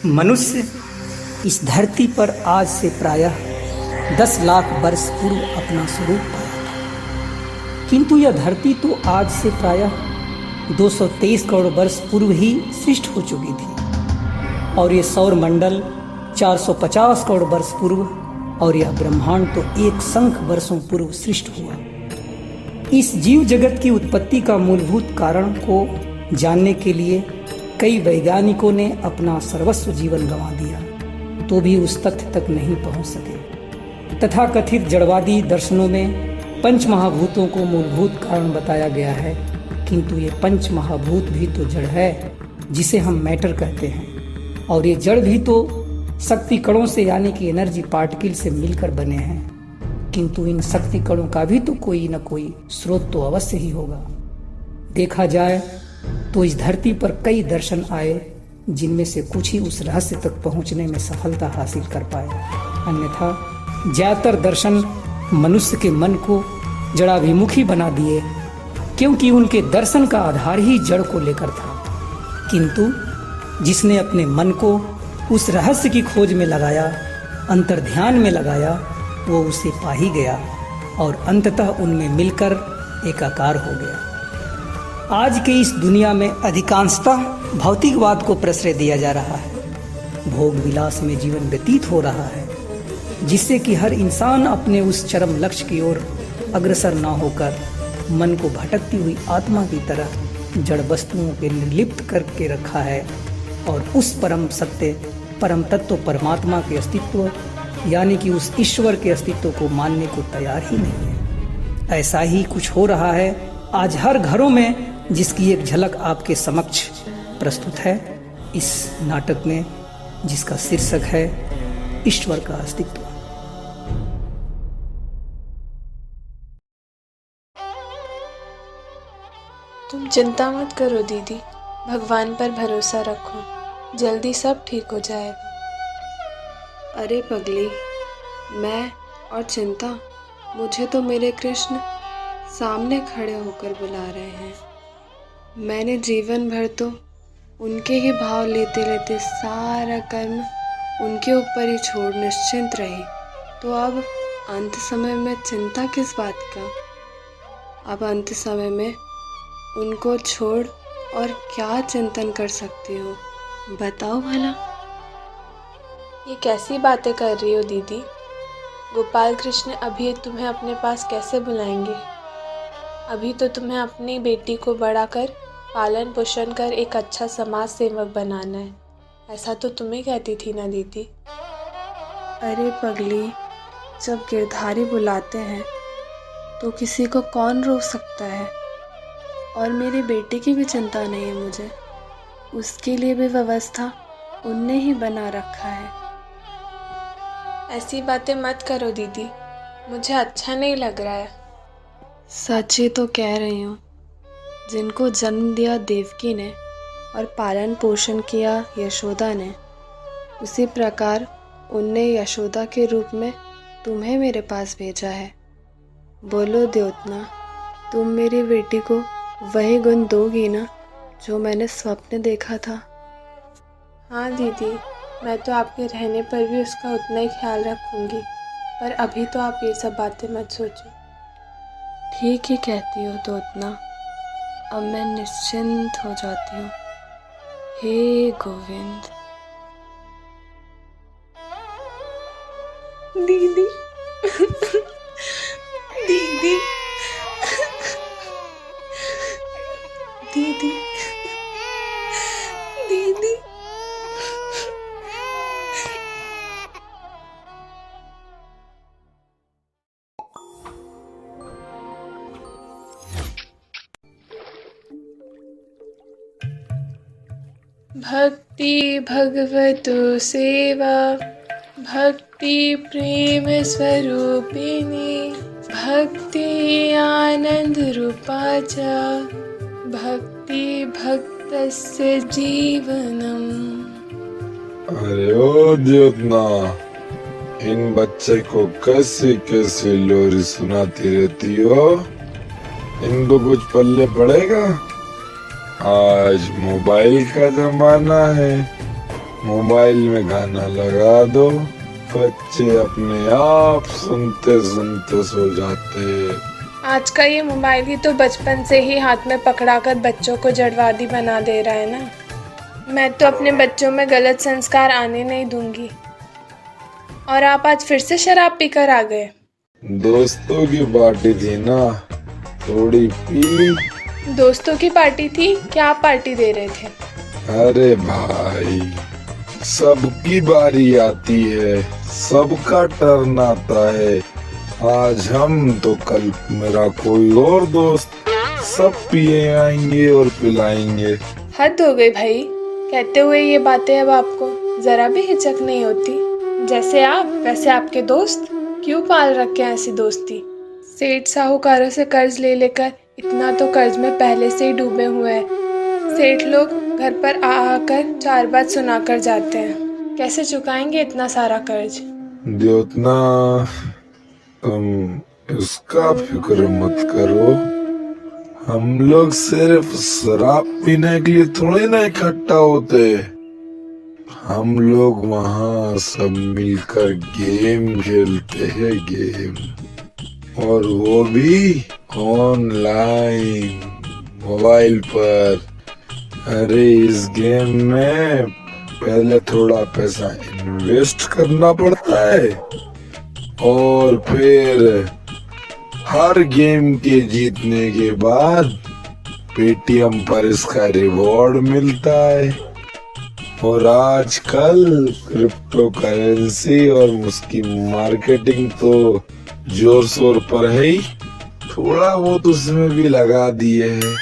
मनुष्य इस धरती पर आज से प्रायः 10 लाख वर्ष पूर्व अपना स्वरूप पाया था, किंतु यह धरती तो आज से प्रायः 223 करोड़ वर्ष पूर्व ही सृष्ट हो चुकी थी, और ये सौर मंडल 450 करोड़ वर्ष पूर्व, और यह ब्रह्मांड तो 1 संख वर्षों पूर्व सृष्ट हुआ। इस जीव जगत की उत्पत्ति का मूलभूत कारण को जानने के लिए कई वैज्ञानिकों ने अपना सर्वस्व जीवन गंवा दिया, तो भी उस तथ्य तक नहीं पहुंच सके। तथाकथित जड़वादी दर्शनों में पंच महाभूतों को मूलभूत कारण बताया गया है, किंतु ये पंच महाभूत भी तो जड़ है, जिसे हम मैटर कहते हैं, और ये जड़ भी तो शक्ति कणों से यानी कि एनर्जी पार्टिकल से मिलकर बने हैं, किंतु इन शक्ति कणों का भी तो कोई न कोई स्रोत तो अवश्य ही होगा। देखा जाए तो इस धरती पर कई दर्शन आए, जिनमें से कुछ ही उस रहस्य तक पहुंचने में सफलता हासिल कर पाए, अन्यथा ज्यादातर दर्शन मनुष्य के मन को जड़ाभिमुखी बना दिए, क्योंकि उनके दर्शन का आधार ही जड़ को लेकर था। किंतु जिसने अपने मन को उस रहस्य की खोज में लगाया, अंतर्ध्यान में लगाया, वो उसे पा ही गया और अंततः उनमें मिलकर एकाकार हो गया। आज के इस दुनिया में अधिकांशतः भौतिकवाद को प्रश्रय दिया जा रहा है, भोग विलास में जीवन व्यतीत हो रहा है, जिससे कि हर इंसान अपने उस चरम लक्ष्य की ओर अग्रसर न होकर मन को भटकती हुई आत्मा की तरह जड़ वस्तुओं के निर्लिप्त करके रखा है, और उस परम सत्य, परम तत्व परमात्मा के अस्तित्व यानी कि उस ईश्वर के अस्तित्व को मानने को तैयार ही नहीं है। ऐसा ही कुछ हो रहा है आज हर घरों में, जिसकी एक झलक आपके समक्ष प्रस्तुत है इस नाटक में, जिसका शीर्षक है ईश्वर का अस्तित्व। तुम चिंता मत करो दीदी, भगवान पर भरोसा रखो, जल्दी सब ठीक हो जाएगा। अरे पगली, मैं और चिंता, मुझे तो मेरे कृष्ण सामने खड़े होकर बुला रहे हैं। मैंने जीवन भर तो उनके ही भाव लेते लेते सारा कर्म उनके ऊपर ही छोड़ निश्चिंत रही, तो अब अंत समय में चिंता किस बात का। अब अंत समय में उनको छोड़ और क्या चिंतन कर सकती हो, बताओ भला। ये कैसी बातें कर रही हो दीदी? गोपाल कृष्ण अभी तुम्हें अपने पास कैसे बुलाएंगे? अभी तो तुम्हें अपनी बेटी को बड़ा कर, पालन पोषण कर एक अच्छा समाज सेवक बनाना है, ऐसा तो तुम्हें कहती थी ना दीदी। अरे पगली, जब गिरधारी बुलाते हैं तो किसी को कौन रोक सकता है। और मेरी बेटी की भी चिंता नहीं है मुझे, उसके लिए भी व्यवस्था उनने ही बना रखा है। ऐसी बातें मत करो दीदी, मुझे अच्छा नहीं लग रहा है। सच ही तो कह रही हूँ। जिनको जन्म दिया देवकी ने और पालन पोषण किया यशोदा ने, उसी प्रकार उनने यशोदा के रूप में तुम्हें मेरे पास भेजा है। बोलो द्योतना, तुम मेरी बेटी को वही गुण दोगी ना जो मैंने स्वप्न देखा था। हाँ दीदी, मैं तो आपके रहने पर भी उसका उतना ही ख्याल रखूँगी, पर अभी तो आप ये सब बातें मत सोचो। ठीक ही कहती हो द्योतना, अब मैं निश्चिंत हो जाती हूँ। हे गोविंद। दीदी दीदी दीदी दीदी भक्ति भगवतो सेवा, भक्ति प्रेम स्वरूपिणी, भक्ति आनंद रूपाचा, भक्ति भक्तस्य जीवनम। अरे ओ द्योतना, इन बच्चे को कैसी कैसी लोरी सुनाती रहती हो, इनको कुछ पल्ले पड़ेगा? आज मोबाइल का जमाना है, मोबाइल में गाना लगा दो, बच्चे अपने आप सुनते सुनते सो जाते। आज का ये मोबाइल ही तो बचपन से ही हाथ में पकड़ाकर बच्चों को जड़वादी बना दे रहा है ना। मैं तो अपने बच्चों में गलत संस्कार आने नहीं दूंगी। और आप आज फिर से शराब पीकर आ गए? दोस्तों की पार्टी थी ना, थोड़ी पी ली। दोस्तों की पार्टी थी? क्या आप पार्टी दे रहे थे? अरे भाई, सबकी बारी आती है, सबका टर्न आता है। आज हम तो कल मेरा कोई और दोस्त, सब पिए आएंगे और पिलाएंगे। हद हो गई भाई, कहते हुए ये बातें अब आपको जरा भी हिचक नहीं होती? जैसे आप वैसे आपके दोस्त, क्यों पाल रखे हैं ऐसी दोस्ती? सेठ साहूकारों से कर्ज ले लेकर इतना तो कर्ज में पहले से ही डूबे हुए हैं। सेठ लोग घर पर आ आकर 4 बात सुनाकर जाते हैं। कैसे चुकाएंगे इतना सारा कर्ज? द्योतना, तुम इसका फिक्र मत करो। हम लोग सिर्फ शराब पीने के लिए थोड़ी ना इकट्ठा होते। हम लोग वहाँ सब मिलकर गेम खेलते हैं, गेम, और वो भी ऑनलाइन, मोबाइल पर। अरे इस गेम में पहले थोड़ा पैसा इन्वेस्ट करना पड़ता है और फिर हर गेम के जीतने के बाद पेटीएम पर इसका रिवॉर्ड मिलता है। और आजकल क्रिप्टो करेंसी और उसकी मार्केटिंग तो जोर शोर पर है ही, थोड़ा बहुत उसमें भी लगा दिए है।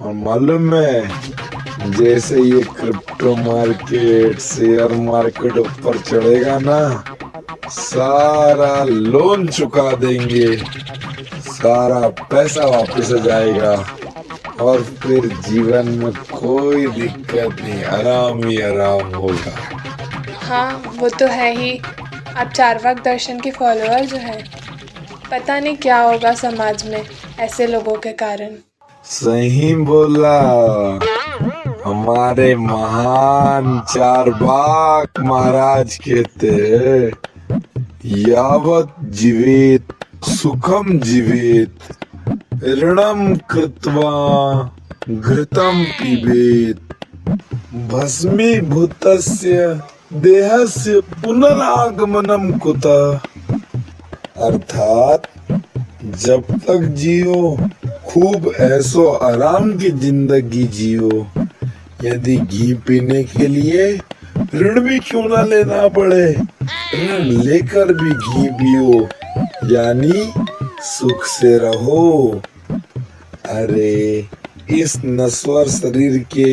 और मालूम है, जैसे ये क्रिप्टो मार्केट, शेयर मार्केट ऊपर चढ़ेगा ना, सारा लोन चुका देंगे, सारा पैसा वापस आ जाएगा और फिर जीवन में कोई दिक्कत नहीं, आराम ही आराम होगा। हाँ, वो तो है ही। आप चारवाक दर्शन के फॉलोअर जो हैं, पता नहीं क्या होगा समाज में ऐसे लोगों के कारण। सही बोला। हमारे महान चारवाक महाराज कहते हैं, यावत जीवेत सुखम जीवेत, ऋणम कृत्वा घृतम पिबेत, भस्मीभूतस्य देहस्य पुनरागमनम कुतः। अर्थात जब तक जियो खूब ऐसो आराम की जिंदगी जियो, यदि घी पीने के लिए ऋण भी क्यों ना लेना पड़े, ऋण लेकर भी घी पियो, यानी सुख से रहो। अरे इस नश्वर शरीर के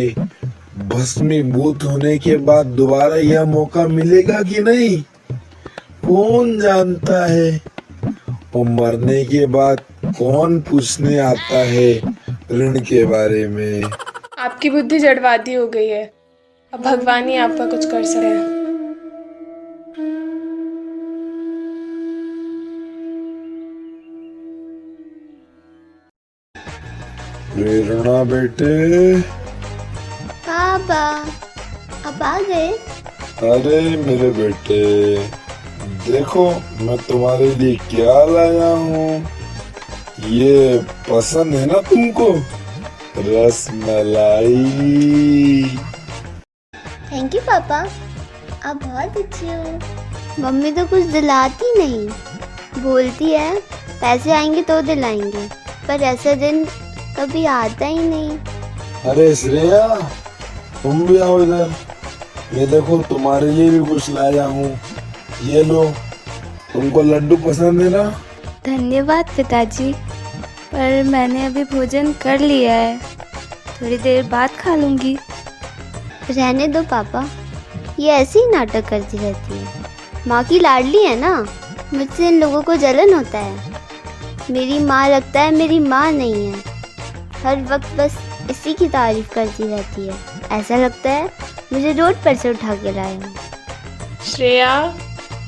भस्मीभूत होने के बाद दोबारा यह मौका मिलेगा कि नहीं, कौन जानता है। और मरने के बाद कौन पूछने आता है ऋण के बारे में। आपकी बुद्धि जड़वादी हो गई है, अब भगवान ही आपका कुछ कर सकते हैं। प्रेरणा बेटे। पापा, आप आ गए? अरे मेरे बेटे, देखो मैं तुम्हारे लिए क्या लाया हूँ। ये पसंद है ना तुमको? रसमलाई। थैंक यू पापा, आप बहुत अच्छे हो। मम्मी तो कुछ दिलाती नहीं, बोलती है पैसे आएंगे तो दिलाएंगे, पर ऐसा दिन कभी आता ही नहीं। अरे श्रेया, तुम भी आओ इधर। ये देखो तुम्हारे लिए भी कुछ लाया हूँ, ये लो। तुमको लड्डू पसंद है ना? धन्यवाद पिताजी, पर मैंने अभी भोजन कर लिया है, थोड़ी देर बाद खा लूँगी। रहने दो पापा, ये ऐसे ही नाटक करती रहती है। माँ की लाडली है ना, मुझसे इन लोगों को जलन होता है। मेरी माँ लगता है मेरी माँ नहीं है, हर वक्त बस इसी की तारीफ करती रहती है। ऐसा लगता है मुझे रोड पर से उठा के लाए हो। श्रेया,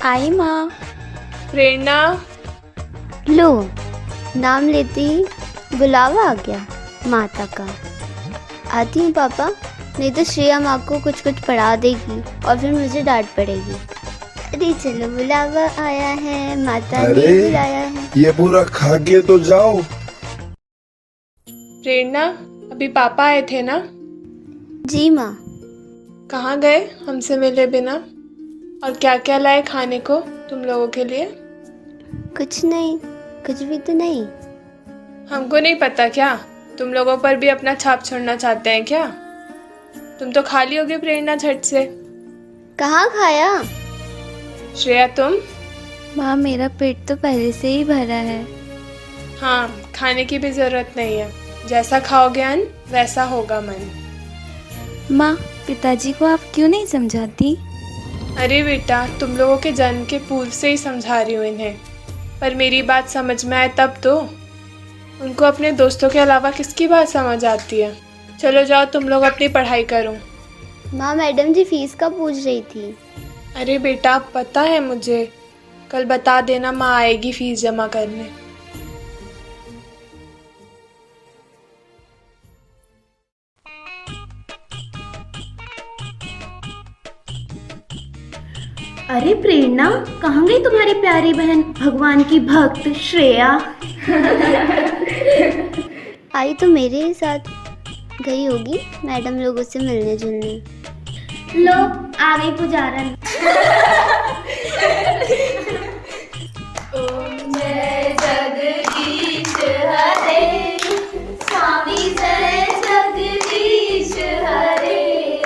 आई माँ। प्रेरणा, लो, नाम लेते ही बुलावा आ गया माता का। आती हूँ पापा। नहीं तो श्रेया माँ को कुछ कुछ पढ़ा देगी और फिर मुझे डांट पड़ेगी। अरे चलो, बुलावा आया है, माता ने अरे बुलाया है। ये पूरा खा के तो जाओ। प्रेरणा, अभी पापा आए थे ना? जी माँ। कहाँ गए हमसे मिले बिना? और क्या क्या लाए खाने को तुम लोगों के लिए? कुछ नहीं, कुछ भी तो नहीं। हमको नहीं पता क्या? तुम लोगों पर भी अपना छाप छोड़ना चाहते हैं क्या? तुम तो खा ली होगी प्रेरणा झट से। कहाँ खाया? श्रेया तुम? माँ, मेरा पेट तो पहले से ही भरा है। हाँ, खाने की भी जरूरत नहीं है। जैसा खाओगे अन्न वैसा होगा मन। माँ, पिताजी को आप क्यों नहीं समझाती? अरे बेटा, तुम लोगों के जन्म के पूर्व से ही समझा रही हूँ इन्हें, पर मेरी बात समझ में आए तब तो। उनको अपने दोस्तों के अलावा किसकी बात समझ आती है? चलो जाओ, तुम लोग अपनी पढ़ाई करो। माँ, मैडम जी फीस का पूछ रही थी। अरे बेटा, पता है मुझे, कल बता देना, माँ आएगी फीस जमा करने। अरे प्रेरणा, कहाँ गई तुम्हारी प्यारी बहन भगवान की भक्त श्रेया? आई तो मेरे ही साथ गई होगी मैडम लोगों से मिलने जुलने। लो, आ गई पुजारन। ओम जय जगदीश हरे, स्वामी जय जगदीश हरे,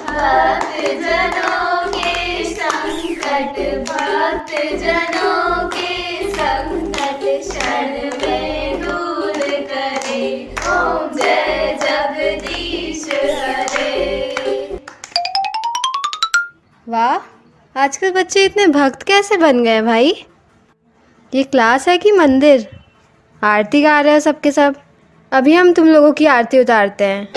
भक्त जनों के संकट, भक्त जनों के संकट क्षण में दूर करे। ओम जय जगदीश हरे। वाह, आजकल बच्चे इतने भक्त कैसे बन गए भाई? ये क्लास है कि मंदिर? आरती गा रहे हो सबके सब। अभी हम तुम लोगों की आरती उतारते हैं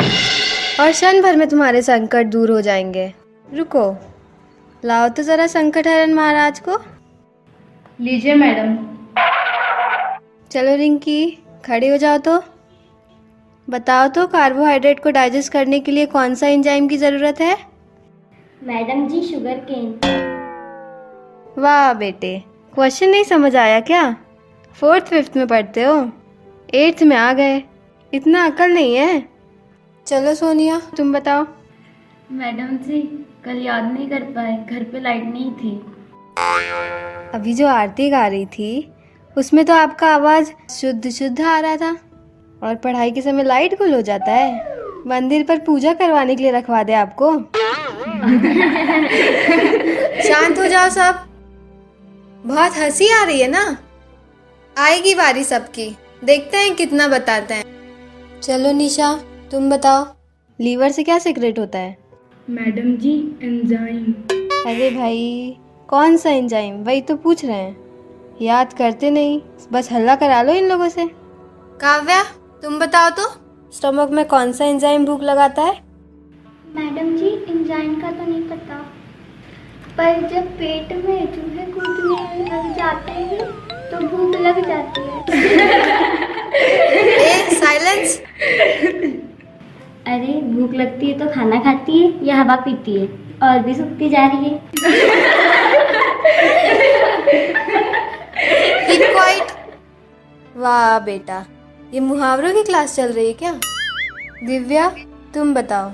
और क्षण भर में तुम्हारे संकट दूर हो जाएंगे। रुको, लाओ तो ज़रा संकट हरण महाराज को। लीजिए मैडम। चलो रिंकी, खड़ी हो जाओ तो। बताओ तो, कार्बोहाइड्रेट को डाइजेस्ट करने के लिए कौन सा एंजाइम की ज़रूरत है? मैडम जी, शुगर केन। वाह बेटे, क्वेश्चन नहीं समझ आया क्या? 4th 5th में पढ़ते हो, 8th में आ गए। इतना अकल नहीं है। चलो सोनिया, तुम बताओ। मैडम जी, कल याद नहीं कर पाए, घर पे लाइट नहीं थी। अभी जो आरती गा रही थी उसमें तो आपका आवाज़ शुद्ध शुद्ध आ रहा था, और पढ़ाई के समय लाइट गुल हो जाता है। मंदिर पर पूजा करवाने के लिए रखवा दे आपको। शांत हो जाओ सब। बहुत हंसी आ रही है ना? आएगी बारी सबकी, देखते हैं कितना बताते हैं। चलो निशा, तुम बताओ, लीवर से क्या सीक्रेट होता है? मैडम जी, एंजाइम। अरे भाई, कौन सा एंजाइम? वही तो पूछ रहे हैं। याद करते नहीं, बस हल्ला करा लो इन लोगों से। काव्या, तुम बताओ तो, स्टमक में कौन सा एंजाइम भूख लगाता है? मैडम जी, एंजाइम का तो नहीं पता, पर जब पेट में चूहे कूदने लग जाते हैं तो भूख लग जाती है। ए, साइलेंस। अरे, भूख लगती है तो खाना खाती है या हवा पीती है? और भी सूखती जा रही है। Keep quiet। वाह बेटा, ये मुहावरों की क्लास चल रही है क्या? दिव्या, तुम बताओ,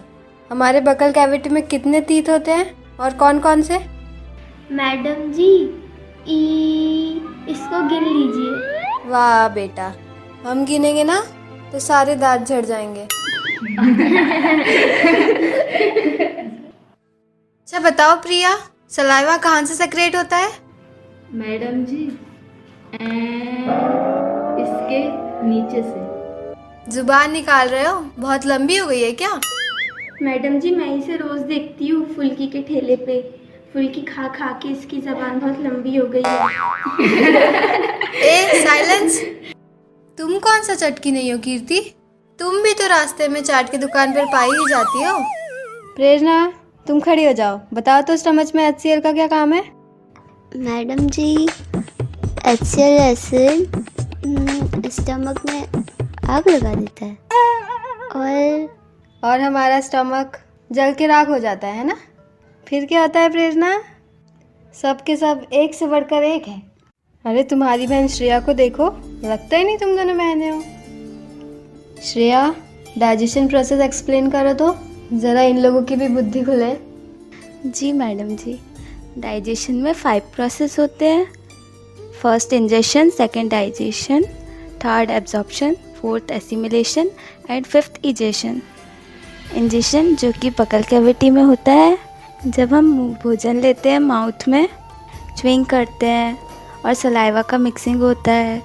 हमारे बकल कैविटी में कितने तीत होते हैं और कौन कौन से? मैडम जी, इसको गिन लीजिए। वाह बेटा, हम गिनेंगे ना तो सारे दांत झड़ जाएंगे। अच्छा बताओ प्रिया, सलाइवा कहाँ से सेक्रेट होता है? मैडम जी, इसके नीचे से। जुबान निकाल रहे हो? बहुत लंबी हो गई है क्या? मैडम जी, मैं इसे रोज देखती हूँ फुल्की के ठेले पे। फुल्की खा खा के इसकी जबान बहुत लंबी हो गई है। ए, साइलेंस। तुम कौन सा चटकी नहीं हो कीर्ति? तुम भी तो रास्ते में चाट की दुकान पर पाई ही जाती हो। प्रेरणा, तुम खड़ी हो जाओ। बताओ तो, स्टमच में HCl का क्या काम है? मैडम जी, HCl एसिड स्टमक में आग लगा देता है, और हमारा स्टमक जल के राख हो जाता है ना। फिर क्या होता है प्रेरणा? सब के सब एक से बढ़कर एक है। अरे तुम्हारी बहन श्रेया को देखो, लगता ही नहीं तुम दोनों बहनें हो। श्रेया, डाइजेशन प्रोसेस एक्सप्लेन करो तो, ज़रा इन लोगों की भी बुद्धि खुले। जी मैडम जी, डाइजेशन में 5 प्रोसेस होते हैं। First ingestion, second digestion, third absorption, fourth assimilation and fifth egestion. Ingestion जो कि बकल कैविटी में होता है, जब हम भोजन लेते हैं माउथ में, च्विंग करते हैं और सलाइवा का मिक्सिंग होता है,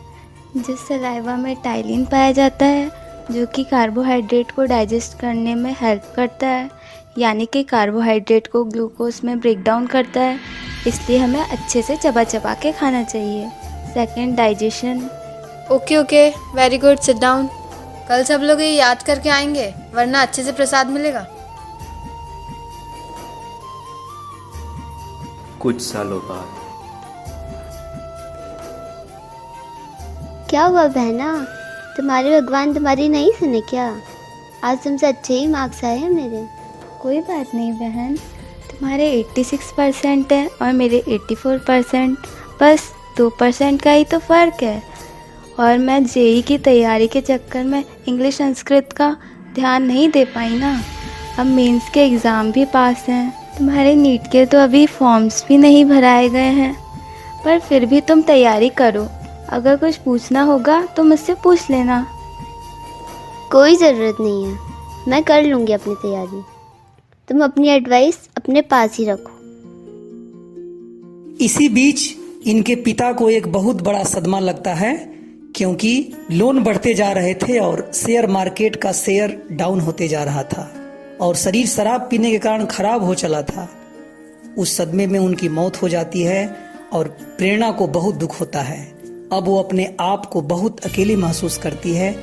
जिस सलाइवा में टाइलिन पाया जाता है जो कि कार्बोहाइड्रेट को डाइजेस्ट करने में हेल्प करता है, यानी कि कार्बोहाइड्रेट को ग्लूकोज में ब्रेक डाउन करता है, इसलिए हमें अच्छे से चबा चबा के खाना चाहिए। Second digestion. Okay, very good, sit down. कल सब लोग ये याद करके आएंगे, वरना अच्छे से प्रसाद मिलेगा। कुछ सालों बाद। क्या हुआ बहना, तुम्हारे भगवान तुम्हारी नहीं सुने क्या? आज तुमसे अच्छे ही मार्क्स आए हैं मेरे। कोई बात नहीं बहन, तुम्हारे 86% है और मेरे 84%, बस 2% का ही तो फ़र्क है। और मैं जेई की तैयारी के चक्कर में इंग्लिश संस्कृत का ध्यान नहीं दे पाई ना। अब मेंस के एग्ज़ाम भी पास हैं, तुम्हारे नीट के तो अभी फॉर्म्स भी नहीं भराए गए हैं, पर फिर भी तुम तैयारी करो। अगर कुछ पूछना होगा तो मुझसे पूछ लेना। कोई ज़रूरत नहीं है, मैं कर लूँगी अपनी तैयारी। तुम अपनी एडवाइस अपने पास ही रखो। इसी बीच इनके पिता को एक बहुत बड़ा सदमा लगता है, क्योंकि लोन बढ़ते जा रहे थे और शेयर मार्केट का शेयर डाउन होते जा रहा था और शरीर शराब पीने के कारण खराब हो चला था। उस सदमे में उनकी मौत हो जाती है और प्रेरणा को बहुत दुख होता है। अब वो अपने आप को बहुत अकेली महसूस करती है।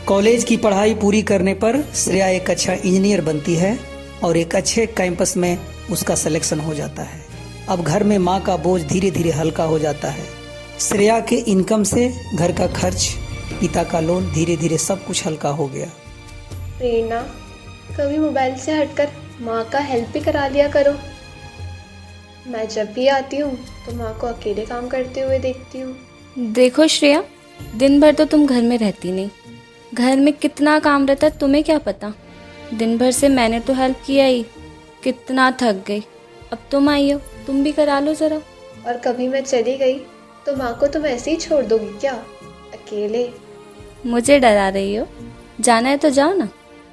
कॉलेज की पढ़ाई पूरी करने पर श्रेया एक अच्छा इंजीनियर बनती है और एक अच्छे कैंपस में उसका सिलेक्शन हो जाता है। अब घर में माँ का बोझ धीरे धीरे हल्का हो जाता है। श्रेया के इनकम से घर का खर्च, पिता का लोन, धीरे धीरे सब कुछ हल्का हो गया। प्रेरणा, कभी मोबाइल से हटकर माँ का हेल्प भी करा लिया करो। मैं जब भी आती हूँ तो माँ को अकेले काम करते हुए देखती हूँ। देखो श्रेया, दिन भर तो तुम घर में रहती नहीं, घर में कितना काम रहता है तुम्हें क्या पता। दिन भर से मैंने तो हेल्प किया ही, कितना थक गई। अब तुम आई हो, तुम भी करा लो ज़रा। और कभी मैं चली गई तो माँ को तुम ऐसे ही छोड़ दोगी क्या, अकेले? मुझे डरा रही हो? जाना है तो जाओ ना,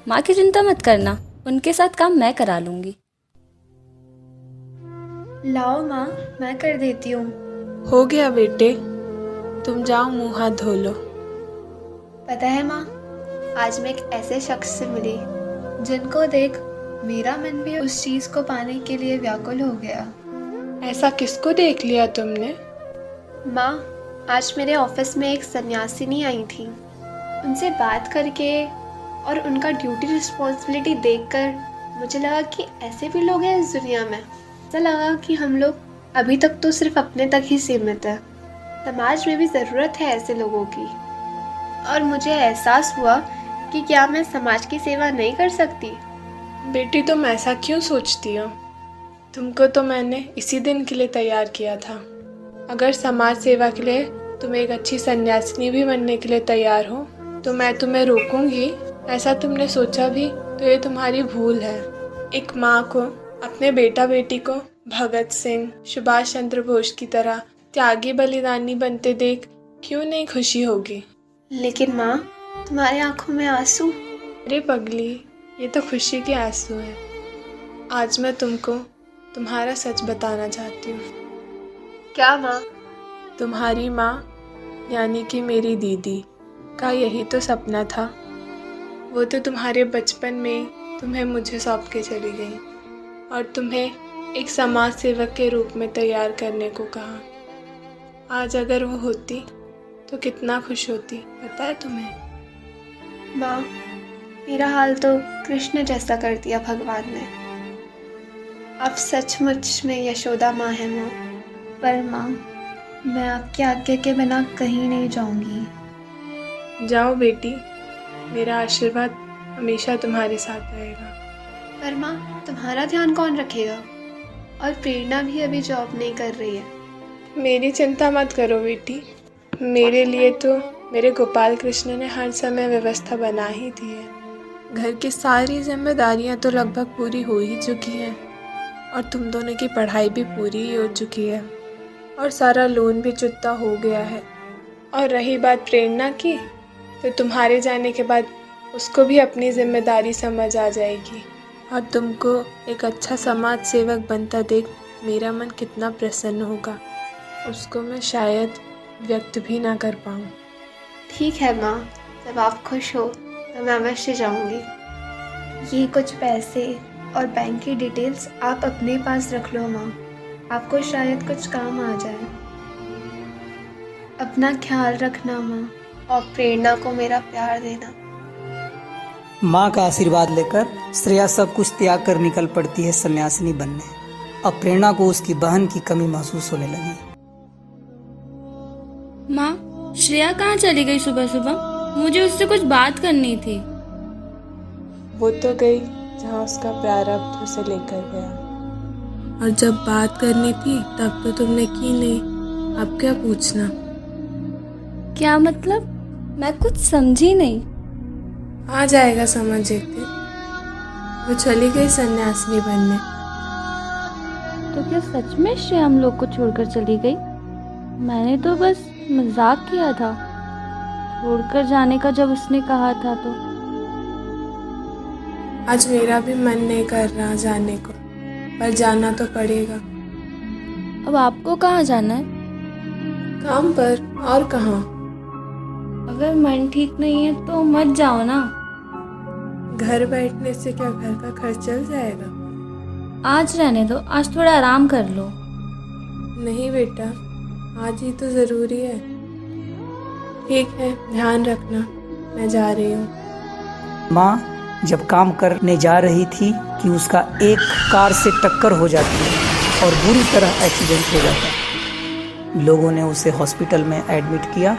माँ की चिंता मत करना, उनके साथ काम मैं करा लूँगी। लाओ माँ, मैं कर देती हूँ। हो गया बेटे, तुम जाओ मुँह हाथ धो लो। पता है माँ, आज मैं एक ऐसे शख्स से मिली जिनको देख मेरा मन भी उस चीज़ को पाने के लिए व्याकुल हो गया। ऐसा किसको देख लिया तुमने? माँ, आज मेरे ऑफिस में एक सन्यासिनी आई थी। उनसे बात करके और उनका ड्यूटी रिस्पॉन्सिबिलिटी देखकर मुझे लगा कि ऐसे भी लोग हैं इस दुनिया में। ऐसा लगा कि हम लोग अभी तक तो सिर्फ अपने तक ही सीमित है। समाज में भी ज़रूरत है ऐसे लोगों की। और मुझे एहसास हुआ कि क्या मैं समाज की सेवा नहीं कर सकती। बेटी, तुम ऐसा क्यों सोचती हो? तुमको तो मैंने इसी दिन के लिए तैयार किया था। अगर समाज सेवा के लिए तुम एक अच्छी सन्यासिनी भी बनने के लिए तैयार हो तो मैं तुम्हें रोकूंगी? ऐसा तुमने सोचा भी तो ये तुम्हारी भूल है। एक माँ को अपने बेटा बेटी को भगत सिंह, सुभाष चंद्र बोस की तरह त्यागी बलिदानी बनते देख क्यों नहीं खुशी होगी? लेकिन माँ, तुम्हारी आंखों में आंसू। अरे पगली, ये तो खुशी के आंसू हैं। आज मैं तुमको तुम्हारा सच बताना चाहती हूँ। क्या माँ? तुम्हारी माँ यानी कि मेरी दीदी का यही तो सपना था। वो तो तुम्हारे बचपन में तुम्हें मुझे सौंप के चली गई और तुम्हें एक समाज सेवक के रूप में तैयार करने को कहा। आज अगर वो होती तो कितना खुश होती, पता है तुम्हें? माँ, मेरा हाल तो कृष्ण जैसा कर दिया भगवान ने। अब सचमुच में यशोदा माँ है माँ। पर माँ, मैं आपके आज्ञा के बिना कहीं नहीं जाऊंगी। जाओ बेटी, मेरा आशीर्वाद हमेशा तुम्हारे साथ रहेगा। पर माँ, तुम्हारा ध्यान कौन रखेगा? और प्रेरणा भी अभी जॉब नहीं कर रही है। मेरी चिंता मत करो बेटी, मेरे लिए तो मेरे गोपाल कृष्ण ने हर समय व्यवस्था बना ही दी है। घर की सारी जिम्मेदारियां तो लगभग पूरी हो ही चुकी हैं और तुम दोनों की पढ़ाई भी पूरी ही हो चुकी है और सारा लोन भी चुकता हो गया है। और रही बात प्रेरणा की, तो तुम्हारे जाने के बाद उसको भी अपनी जिम्मेदारी समझ आ जाएगी और तुमको एक अच्छा समाज सेवक बनता देख मेरा मन कितना प्रसन्न होगा, उसको मैं शायद व्यक्त भी ना कर पाऊँ। ठीक है माँ, जब आप खुश हो तो मैं अवश्य जाऊँगी। ये कुछ पैसे और बैंक की डिटेल्स आप अपने पास रख लो माँ, आपको शायद कुछ काम आ जाए। अपना ख्याल रखना माँ, और प्रेरणा को मेरा प्यार देना। माँ का आशीर्वाद लेकर श्रेया सब कुछ त्याग कर निकल पड़ती है सन्यासिनी बनने। अब प्रेरणा को उसकी बहन की कमी महसूस होने लगी। माँ, श्रेया कहाँ चली गई सुबह सुबह? मुझे उससे कुछ बात करनी थी। वो तो गई जहाँ उसका प्रारब्ध उसे लेकर गया, और जब बात करनी थी तब तो तुमने की नहीं, अब क्या पूछना? क्या मतलब? मैं कुछ समझी नहीं। आ जाएगा समझ एक दिन। वो चली गई सन्यासिनी बनने। तो क्या सच में श्रेया हम लोग को छोड़कर चली गई? मैंने तो बस मजाक किया था। छोड़कर जाने का जब उसने कहा था तो आज मेरा भी मन नहीं कर रहा जाने को, पर जाना तो पड़ेगा। अब आपको कहाँ जाना है? काम पर, और कहाँ। अगर मन ठीक नहीं है तो मत जाओ ना। घर बैठने से क्या घर का खर्च चल जाएगा? आज रहने दो, आज थोड़ा आराम कर लो। नहीं बेटा, आज ही तो ज़रूरी है। ठीक है, ध्यान रखना, मैं जा रही हूँ। माँ जब काम करने जा रही थी कि उसका एक कार से टक्कर हो जाती है और बुरी तरह एक्सीडेंट हो जाता है। लोगों ने उसे हॉस्पिटल में एडमिट किया।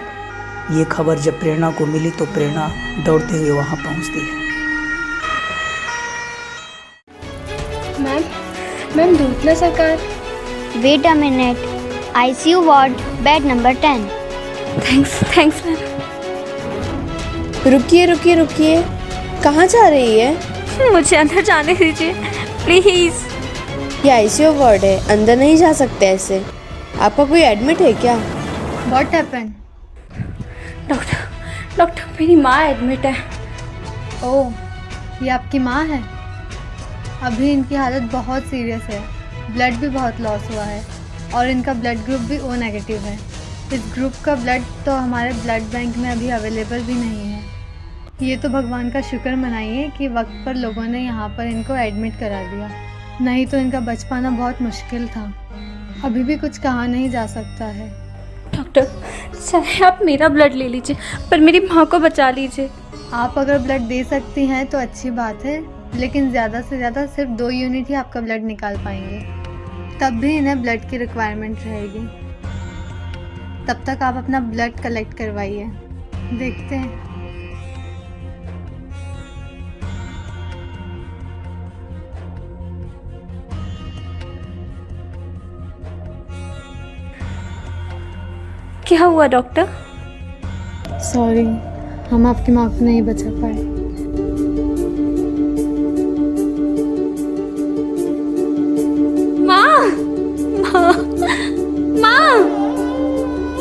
ये खबर जब प्रेरणा को मिली तो प्रेरणा दौड़ते हुए वहाँ पहुँचती है। मैम दूसरा सरकार। Wait a minute, ICU ward, bed number 10। Thanks ma'am. रुकिए, कहाँ जा रही है? मुझे अंदर जाने दीजिए प्लीज। ये ICU वार्ड है, अंदर नहीं जा सकते ऐसे। आपका कोई एडमिट है क्या? What happen? डॉक्टर मेरी माँ एडमिट है। ओह, ये आपकी माँ है? अभी इनकी हालत बहुत सीरियस है, ब्लड भी बहुत लॉस हुआ है और इनका ब्लड ग्रुप भी O नेगेटिव है। इस ग्रुप का ब्लड तो हमारे ब्लड बैंक में अभी अवेलेबल भी नहीं है। ये तो भगवान का शुक्र मनाइए कि वक्त पर लोगों ने यहाँ पर इनको एडमिट करा दिया, नहीं तो इनका बच पाना बहुत मुश्किल था। अभी भी कुछ कहा नहीं जा सकता है। डॉक्टर, चाहे आप मेरा ब्लड ले लीजिए पर मेरी माँ को बचा लीजिए। आप अगर ब्लड दे सकती हैं तो अच्छी बात है, लेकिन ज़्यादा से ज़्यादा सिर्फ 2 यूनिट ही आपका ब्लड निकाल पाएंगे, तब भी इन्हें ब्लड की रिक्वायरमेंट रहेगी। तब तक आप अपना ब्लड कलेक्ट करवाइए, देखते हैं। क्या हुआ डॉक्टर? सॉरी, हम आपकी माँ को नहीं बचा पाए।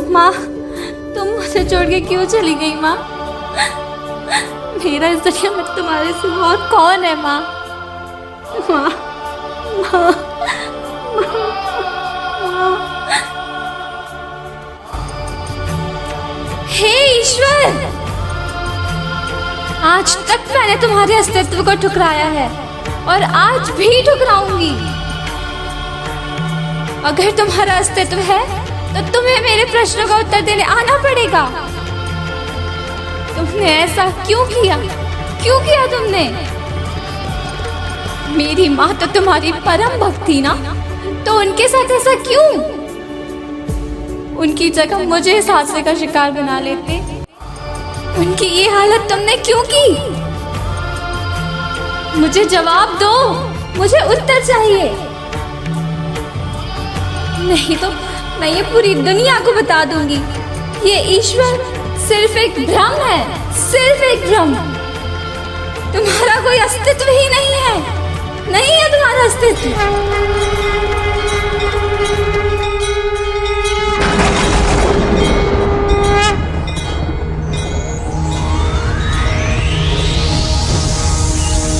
माँ, तुम मुझे छोड़ के क्यों चली गई माँ? मेरा इस दुनिया में तुम्हारे सिवा और कौन है माँ? माँ, माँ, हे ईश्वर, आज तक मैंने तुम्हारे अस्तित्व को ठुकराया है और आज भी ठुकराऊंगी। अगर तुम्हारा अस्तित्व है तो तुम्हें मेरे प्रश्नों का उत्तर देने आना पड़ेगा। तुमने ऐसा क्यों किया? क्यों किया तुमने? मेरी माँ तो तुम्हारी परम भक्त थी ना, तो उनके साथ ऐसा क्यों? उनकी जगह मुझे इस हादसे का शिकार बना लेते। उनकी ये हालत तुमने क्यों की? मुझे जवाब दो, मुझे उत्तर चाहिए। नहीं तो मैं ये पूरी दुनिया को बता दूंगी, ये ईश्वर सिर्फ एक भ्रम है, सिर्फ एक भ्रम। तुम्हारा कोई अस्तित्व ही नहीं है, नहीं है तुम्हारा अस्तित्व।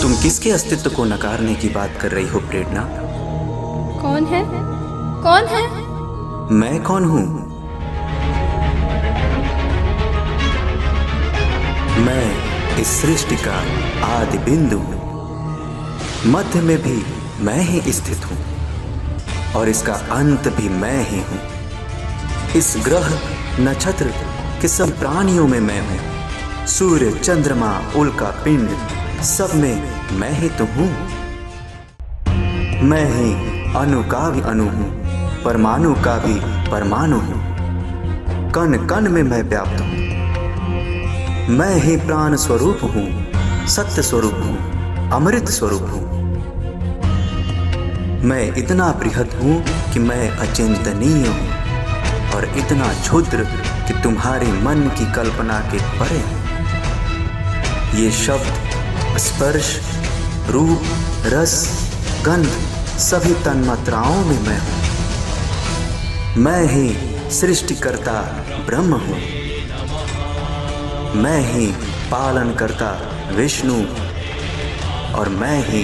तुम किसके अस्तित्व को नकारने की बात कर रही हो प्रेरणा? कौन है? कौन है? मैं कौन हूं? मैं इस सृष्टि का आदि बिंदु हूं। मध्य में भी मैं ही स्थित हूं और इसका अंत भी मैं ही हूं। इस ग्रह नक्षत्र के सब प्राणियों में मैं हूं। सूर्य, चंद्रमा, उल्का पिंड, सब में मैं ही तो हूं। मैं ही अणु का भी अणु हूं, परमाणु का भी परमाणु हूं। कण कण में मैं व्याप्त हूं। मैं ही प्राण स्वरूप हूं, सत्य स्वरूप हूं, अमृत स्वरूप हूं। मैं इतना बृहद हूं कि मैं अचिंतनीय हूं और इतना क्षुद्र कि तुम्हारे मन की कल्पना के परे हूं। ये शब्द, स्पर्श, रूप, रस, गंध सभी तन्मात्राओं में मैं हूं। मैं ही सृष्टिकर्ता ब्रह्म हूं। मैं ही पालन करता विष्णु और मैं ही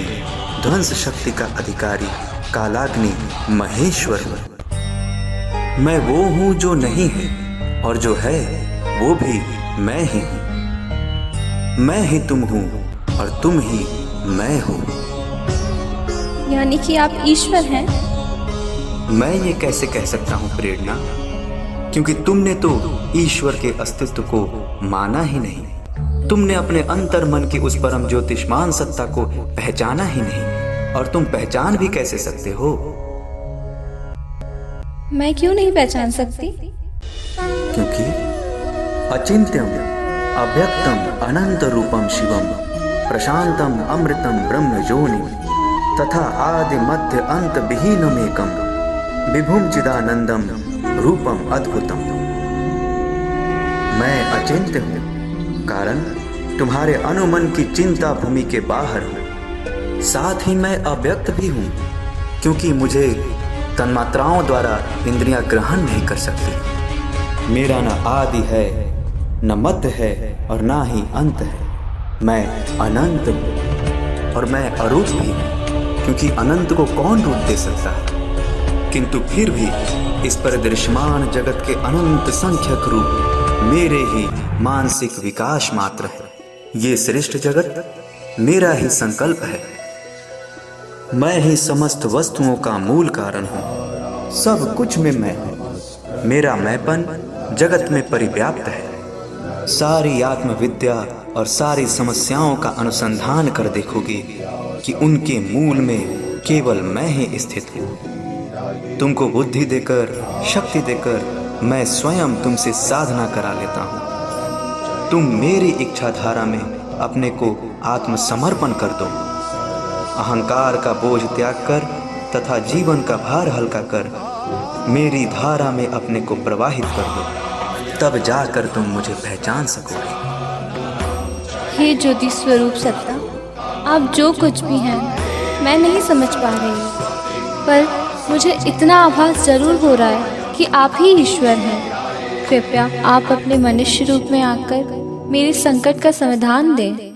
ध्वंस शक्ति का अधिकारी कालाग्नि महेश्वर हूं। मैं वो हूं जो नहीं है और जो है वो भी मैं ही हूं। मैं ही तुम हूं और तुम ही मैं हूं। यानी कि आप ईश्वर हैं? मैं ये कैसे कह सकता हूं प्रेरणा, क्योंकि तुमने तो ईश्वर के अस्तित्व को माना ही नहीं। तुमने अपने अंतर मन की उस परम ज्योतिष्मान सत्ता को पहचाना ही नहीं, और तुम पहचान भी कैसे सकते हो? मैं क्यों नहीं पहचान सकती? क्योंकि अचिंत्यम अव्यक्तम अनंत रूपम शिवम प्रशांतम अमृतम ब्रह्म योनिम तथा आदि मध्य अंत विहीनमेकम विभुम चिदानंदम रूपम अद्भुतम। मैं अचिंत्य हूँ, कारण तुम्हारे अनुमन की चिंता भूमि के बाहर हूँ। साथ ही मैं अव्यक्त भी हूँ, क्योंकि मुझे तन्मात्राओं द्वारा इंद्रियां ग्रहण नहीं कर सकती। मेरा न आदि है, न मध्य है और ना ही अंत है। मैं अनंत हूँ और मैं अरूप भी हूँ, क्योंकि अनंत को कौन रूप दे सकता है? किंतु फिर भी इस परिदृश्यमान जगत के अनंत संख्यक रूप मेरे ही मानसिक विकास मात्र है। ये श्रेष्ठ जगत मेरा ही संकल्प है। मैं ही समस्त वस्तुओं का मूल कारण हूँ। सब कुछ में मैं हूँ। मेरा मैंपन जगत में परिव्याप्त है। सारी आत्मविद्या और सारी समस्याओं का अनुसंधान कर देखोगे कि उनके मूल में केवल मैं ही स्थित हूँ। तुमको बुद्धि देकर, शक्ति देकर मैं स्वयं तुमसे साधना करा लेता हूँ। तुम मेरी इच्छा धारा में अपने को आत्मसमर्पण कर दो। अहंकार का बोझ त्याग कर तथा जीवन का भार हल्का कर मेरी धारा में अपने को प्रवाहित कर दो, तब जाकर तुम मुझे पहचान सकोगे। हे ज्योति स्वरूप सत्ता, आप जो कुछ भी हैं मैं नहीं समझ पा रही हूँ, पर मुझे इतना आभास जरूर हो रहा है कि आप ही ईश्वर हैं। कृपया आप अपने मनुष्य रूप में आकर मेरे संकट का समाधान दें।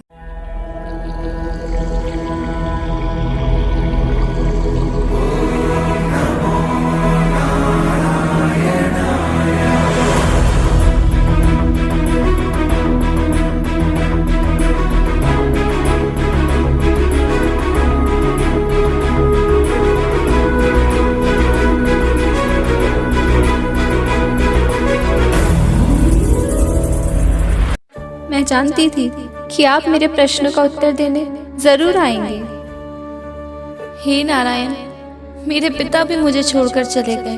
मैं जानती थी कि आप मेरे प्रश्नों का उत्तर देने जरूर आएंगे। हे नारायण, मेरे पिता भी मुझे छोड़कर चले गए,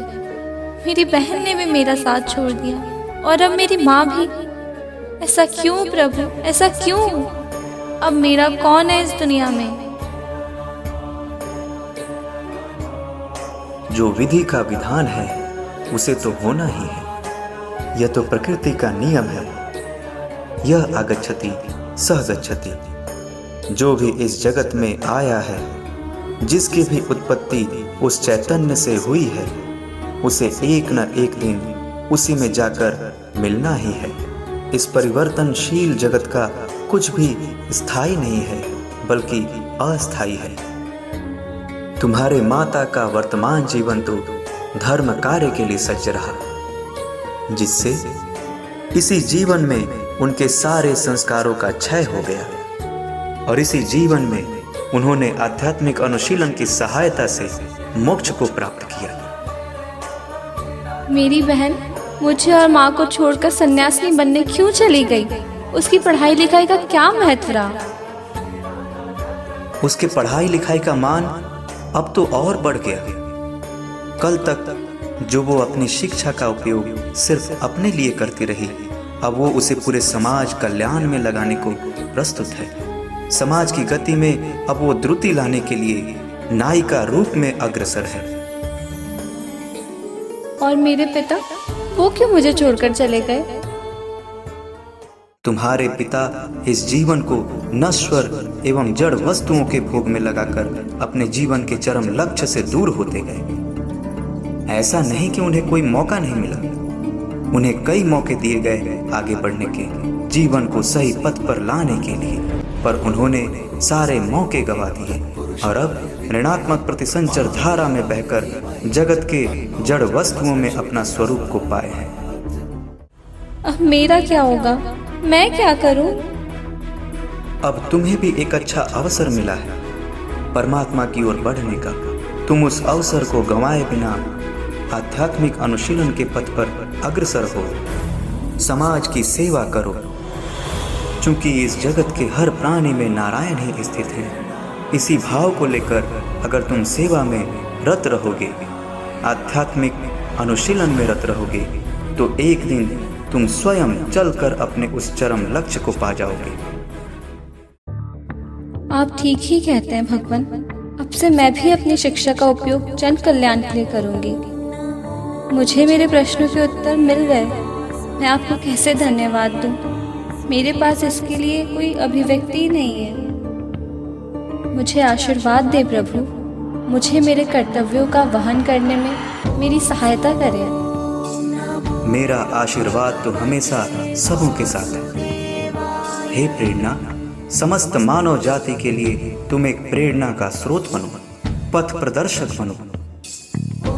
मेरी बहन ने भी मेरा साथ छोड़ दिया और अब मेरी माँ भी। ऐसा क्यों प्रभु, ऐसा क्यों? अब मेरा कौन है इस दुनिया में? जो विधि का विधान है उसे तो होना ही है। यह तो प्रकृति का नियम है। यह आगच्छति सह गच्छति। जो भी इस जगत में आया है, जिसकी भी उत्पत्ति उस चैतन्य से हुई है, उसे एक न एक दिन उसी में जाकर मिलना ही है। इस परिवर्तनशील जगत का कुछ भी स्थायी नहीं है, बल्कि अस्थायी है। तुम्हारे माता का वर्तमान जीवन तो धर्म कार्य के लिए सज्ज रहा, जिससे इसी जीवन में उनके सारे संस्कारों का क्षय हो गया और इसी जीवन में उन्होंने आध्यात्मिक अनुशीलन की सहायता से मोक्ष को प्राप्त किया। मेरी बहन मुझे और माँ को छोड़कर सन्यासिनी बनने क्यों चली गई? उसकी पढ़ाई लिखाई का क्या महत्व रहा? उसके पढ़ाई लिखाई का मान अब तो और बढ़ गया। कल तक जो वो अपनी शिक्षा का उपयोग सिर्फ अपने लिए करती रही, अब वो उसे पूरे समाज कल्याण में लगाने को प्रस्तुत है। समाज की गति में अब वो द्रुति लाने के लिए नायिका रूप में अग्रसर है। और मेरे पिता, वो क्यों मुझे छोड़कर चले गए? तुम्हारे पिता इस जीवन को नश्वर एवं जड़ वस्तुओं के भोग में लगाकर अपने जीवन के चरम लक्ष्य से दूर होते गए। ऐसा नहीं कि उन्हें कोई मौका नहीं मिला, उन्हें कई मौके दिए गए आगे बढ़ने के, जीवन को सही पथ पर लाने के लिए, पर उन्होंने सारे मौके गवा दिए और अब ऋणात्मक प्रतिसंचर धारा में बहकर जगत के जड़ वस्तुओं में अपना स्वरूप को पाए हैं। अब मेरा क्या होगा? मैं क्या करूं? अब तुम्हें भी एक अच्छा अवसर मिला है परमात्मा की ओर बढ़ने का। तुम उस अवसर को गंवाए बिना आध्यात्मिक अनुशीलन के पथ पर अग्रसर हो, समाज की सेवा करो। चूंकि इस जगत के हर प्राणी में नारायण ही स्थित है, इसी भाव को लेकर अगर तुम सेवा में रत रहोगे, आध्यात्मिक अनुशीलन में रत रहोगे, तो एक दिन तुम स्वयं चलकर अपने उस चरम लक्ष्य को पा जाओगे। आप ठीक ही कहते हैं भगवान। अब से मैं भी अपनी शिक्षा का उपयोग जन कल्याण के लिए करूंगी। मुझे मेरे प्रश्नों के उत्तर मिल गए। मैं आपको कैसे धन्यवाद दूं? मेरे पास इसके लिए कोई अभिव्यक्ति ही नहीं है। मुझे आशीर्वाद दे प्रभु। मुझे मेरे कर्तव्यों का वहन करने में मेरी सहायता करें। मेरा आशीर्वाद तो हमेशा सबों के साथ है। हे प्रेरणा, समस्त मानव जाति के लिए तुम एक प्रेरणा का स्रोत बनो, पथ प्रदर्शक बनो।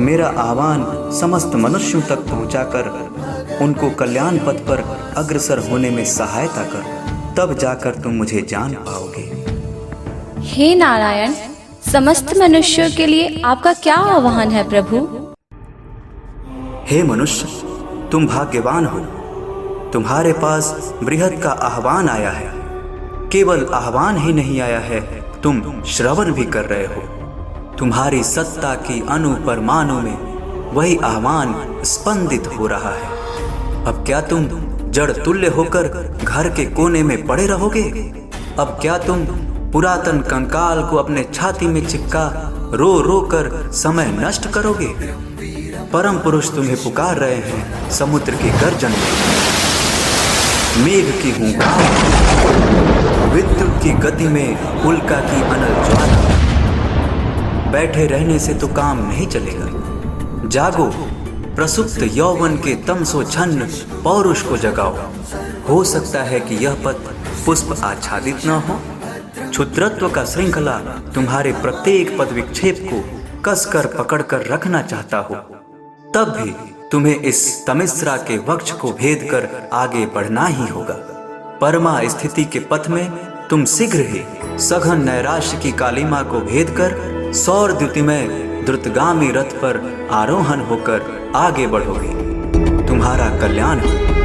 मेरा आह्वान समस्त मनुष्यों तक पहुंचाकर उनको कल्याण पथ पर अग्रसर होने में सहायता कर, तब जाकर तुम मुझे जान पाओगे। हे नारायण, समस्त मनुष्यों के लिए आपका क्या आह्वान है प्रभु? हे मनुष्य, तुम भाग्यवान हो। तुम्हारे पास बृहद का आह्वान आया है। केवल आह्वान ही नहीं आया है, तुम श्रवण भी कर रहे हो। तुम्हारी सत्ता की अणु परमाणु में वही आह्वान स्पंदित हो रहा है। अब क्या तुम जड़ तुल्य होकर घर के कोने में पड़े रहोगे? अब क्या तुम पुरातन कंकाल को अपने छाती में चिपका रो रो कर समय नष्ट करोगे? परम पुरुष तुम्हें पुकार रहे हैं समुद्र की गर्जन में, मेघ की हुंकार, विद्युत की गति में उल्का की अनल ज्वाला। बैठे रहने से तो काम नहीं चलेगा। जागो, प्रसुप्त यौवन के तमसो छन्न पौरुष को जगाओ। हो सकता है कि यह पथ पुष्प आच्छादित न हो। क्षुद्रत्व का श्रृंखला तुम्हारे प्रत्येक पद विक्षेप को कसकर पकड़कर रखना चाहता हो, तब भी तुम्हें इस तमिश्रा के वक्ष को भेद कर आगे बढ़ना ही होगा। परमा स्थिति के पथ में तुम शीघ्र ही सघन नैराश्य की कालिमा को भेद कर सौर द्युतिमय द्रुतगामी रथ पर आरोहण होकर आगे बढ़ोगे। तुम्हारा कल्याण हो।